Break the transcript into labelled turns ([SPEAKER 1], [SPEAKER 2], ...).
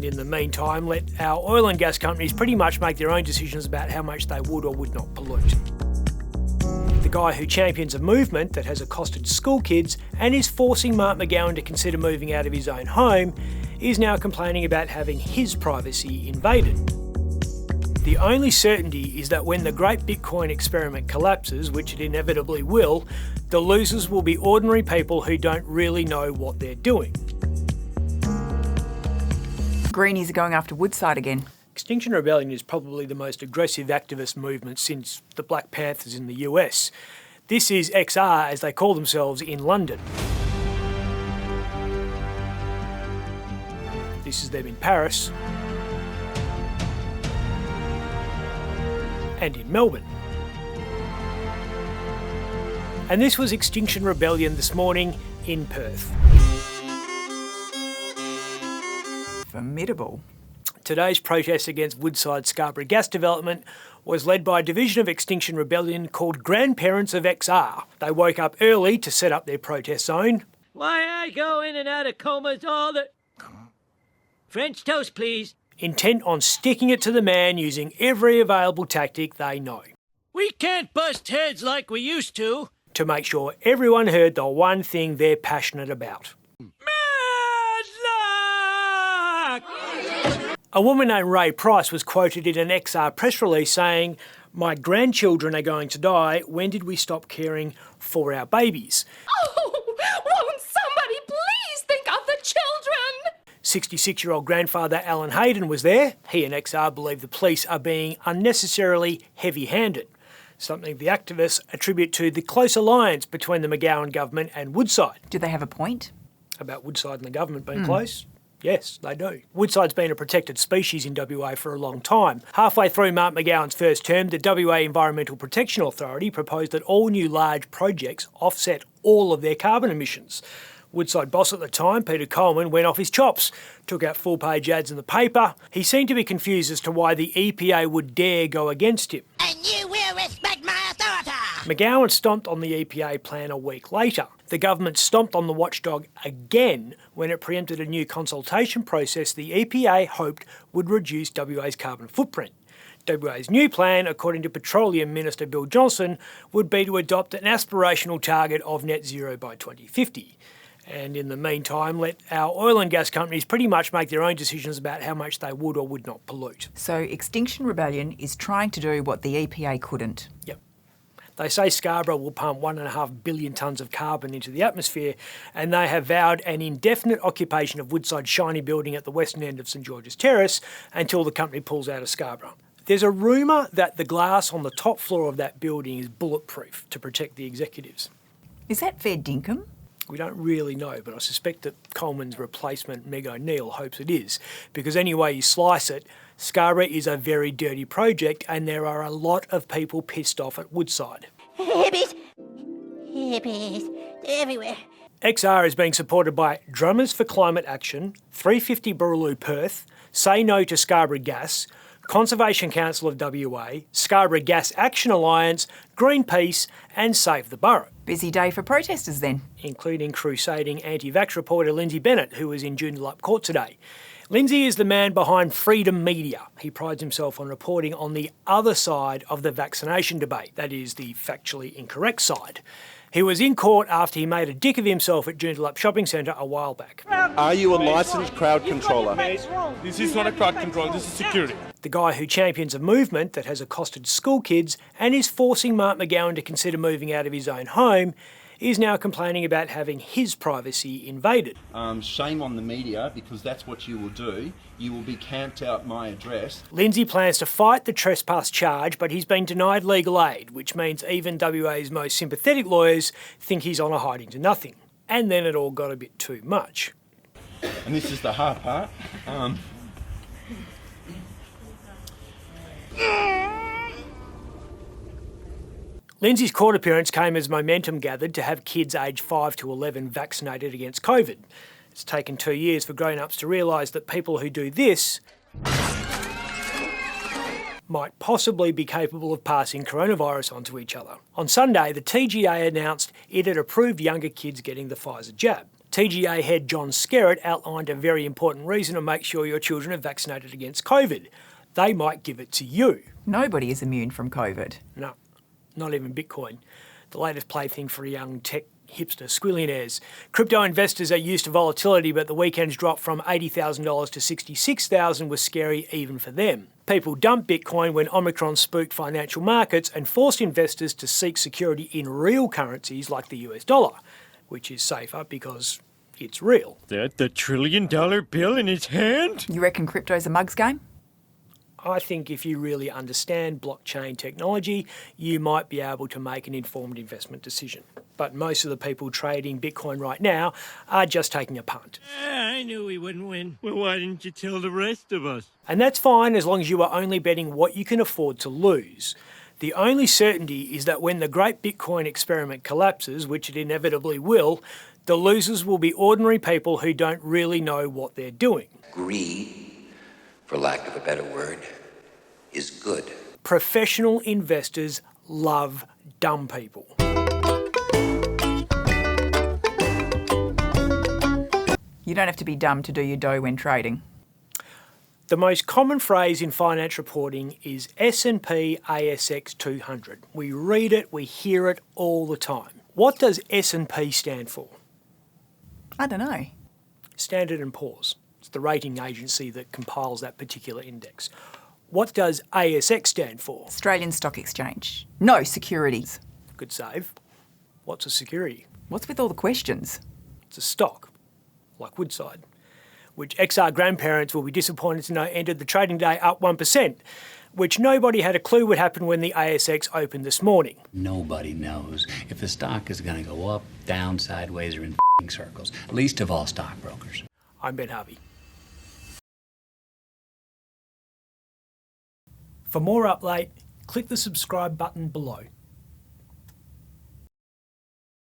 [SPEAKER 1] in the meantime, let our oil and gas companies pretty much make their own decisions about how much they would or would not pollute. The guy who champions a movement that has accosted school kids and is forcing Mark McGowan to consider moving out of his own home is now complaining about having his privacy invaded. The only certainty is that when the great Bitcoin experiment collapses, which it inevitably will, the losers will be ordinary people who don't really know what they're doing.
[SPEAKER 2] Greenies are going after Woodside again.
[SPEAKER 1] Extinction Rebellion is probably the most aggressive activist movement since the Black Panthers in the US. This is XR, as they call themselves, in London. This is them in Paris. And in Melbourne. And this was Extinction Rebellion this morning in Perth.
[SPEAKER 2] Formidable.
[SPEAKER 1] Today's protest against Woodside Scarborough gas development was led by a division of Extinction Rebellion called Grandparents of XR. They woke up early to set up their protest zone.
[SPEAKER 3] Why I go in and out of comas all the... French toast, please.
[SPEAKER 1] Intent on sticking it to the man using every available tactic they know.
[SPEAKER 3] We can't bust heads like we used to
[SPEAKER 1] make sure everyone heard the one thing they're passionate about. A woman named Ray Price was quoted in an XR press release saying, "My grandchildren are going to die. When did we stop caring for our babies?"
[SPEAKER 4] Oh, won't somebody please think of the children?
[SPEAKER 1] 66-year-old grandfather Alan Hayden was there. He and XR believe the police are being unnecessarily heavy-handed, something the activists attribute to the close alliance between the McGowan government and Woodside.
[SPEAKER 2] Do they have a point?
[SPEAKER 1] About Woodside and the government being close? Yes, they do. Woodside's been a protected species in WA for a long time. Halfway through Mark McGowan's first term, the WA Environmental Protection Authority proposed that all new large projects offset all of their carbon emissions. Woodside boss at the time, Peter Coleman, went off his chops, took out full-page ads in the paper. He seemed to be confused as to why the EPA would dare go against him.
[SPEAKER 5] And you will respect my authority!
[SPEAKER 1] McGowan stomped on the EPA plan a week later. The government stomped on the watchdog again when it preempted a new consultation process the EPA hoped would reduce WA's carbon footprint. WA's new plan, according to Petroleum Minister Bill Johnson, would be to adopt an aspirational target of net zero by 2050. And in the meantime, let our oil and gas companies pretty much make their own decisions about how much they would or would not pollute.
[SPEAKER 2] So Extinction Rebellion is trying to do what the EPA couldn't.
[SPEAKER 1] Yep. They say Scarborough will pump 1.5 billion tonnes of carbon into the atmosphere, and they have vowed an indefinite occupation of Woodside's shiny building at the western end of St George's Terrace until the company pulls out of Scarborough. There's a rumour that the glass on the top floor of that building is bulletproof to protect the executives.
[SPEAKER 2] Is that fair dinkum?
[SPEAKER 1] We don't really know, but I suspect that Coleman's replacement, Meg O'Neill, hopes it is, because any way you slice it, Scarborough is a very dirty project and there are a lot of people pissed off at Woodside.
[SPEAKER 5] Hippies! Hippies! They're everywhere.
[SPEAKER 1] XR is being supported by Drummers for Climate Action, 350 Boorloo Perth, Say No to Scarborough Gas, Conservation Council of WA, Scarborough Gas Action Alliance, Greenpeace and Save the Borough.
[SPEAKER 2] Busy day for protesters then.
[SPEAKER 1] Including crusading anti-vax reporter Lyndsay Bennett, who was in Joondalup Court today. Lyndsay is the man behind Freedom Media. He prides himself on reporting on the other side of the vaccination debate, that is, the factually incorrect side. He was in court after he made a dick of himself at Joondalup Shopping Centre a while back.
[SPEAKER 6] Are you a licensed crowd controller? This is not a crowd controller, this is security.
[SPEAKER 1] The guy who champions a movement that has accosted school kids and is forcing Mark McGowan to consider moving out of his own home is now complaining about having his privacy invaded.
[SPEAKER 7] Shame on the media, because that's what you will do. You will be camped out my address.
[SPEAKER 1] Lyndsay plans to fight the trespass charge, but he's been denied legal aid, which means even WA's most sympathetic lawyers think he's on a hiding to nothing. And then it all got a bit too much.
[SPEAKER 7] And this is the hard part.
[SPEAKER 1] Lyndsay's court appearance came as momentum gathered to have kids aged 5 to 11 vaccinated against COVID. It's taken 2 years for grown-ups to realise that people who do this might possibly be capable of passing coronavirus onto each other. On Sunday, the TGA announced it had approved younger kids getting the Pfizer jab. TGA head John Skerritt outlined a very important reason to make sure your children are vaccinated against COVID. They might give it to you.
[SPEAKER 2] Nobody is immune from COVID.
[SPEAKER 1] No, not even Bitcoin, the latest plaything for young tech hipster squillionaires. Crypto investors are used to volatility, but the weekend's drop from $80,000 to $66,000 was scary even for them. People dumped Bitcoin when Omicron spooked financial markets and forced investors to seek security in real currencies like the US dollar, which is safer because it's real.
[SPEAKER 3] That the $1 trillion bill in his hand?
[SPEAKER 2] You reckon crypto's a mugs game?
[SPEAKER 1] I think if you really understand blockchain technology, you might be able to make an informed investment decision. But most of the people trading Bitcoin right now are just taking a punt.
[SPEAKER 3] I knew we wouldn't win. Well, why didn't you tell the rest of us?
[SPEAKER 1] And that's fine as long as you are only betting what you can afford to lose. The only certainty is that when the great Bitcoin experiment collapses, which it inevitably will, the losers will be ordinary people who don't really know what they're doing.
[SPEAKER 8] Greed, for lack of a better word, is good.
[SPEAKER 1] Professional investors love dumb people.
[SPEAKER 2] You don't have to be dumb to do your dough when trading.
[SPEAKER 1] The most common phrase in finance reporting is S&P ASX 200. We read it, we hear it all the time. What does S&P stand for?
[SPEAKER 2] I don't know.
[SPEAKER 1] Standard & Poor's. It's the rating agency that compiles that particular index. What does ASX stand for?
[SPEAKER 2] Australian Stock Exchange. No, securities.
[SPEAKER 1] Good save. What's a security?
[SPEAKER 2] What's with all the questions?
[SPEAKER 1] It's a stock, like Woodside, which XR grandparents will be disappointed to know entered the trading day up 1%, which nobody had a clue would happen when the ASX opened this morning.
[SPEAKER 9] Nobody knows if the stock is going to go up, down, sideways, or in circles, least of all stockbrokers.
[SPEAKER 1] I'm Ben Harvey. For more Up Late, click the subscribe button below.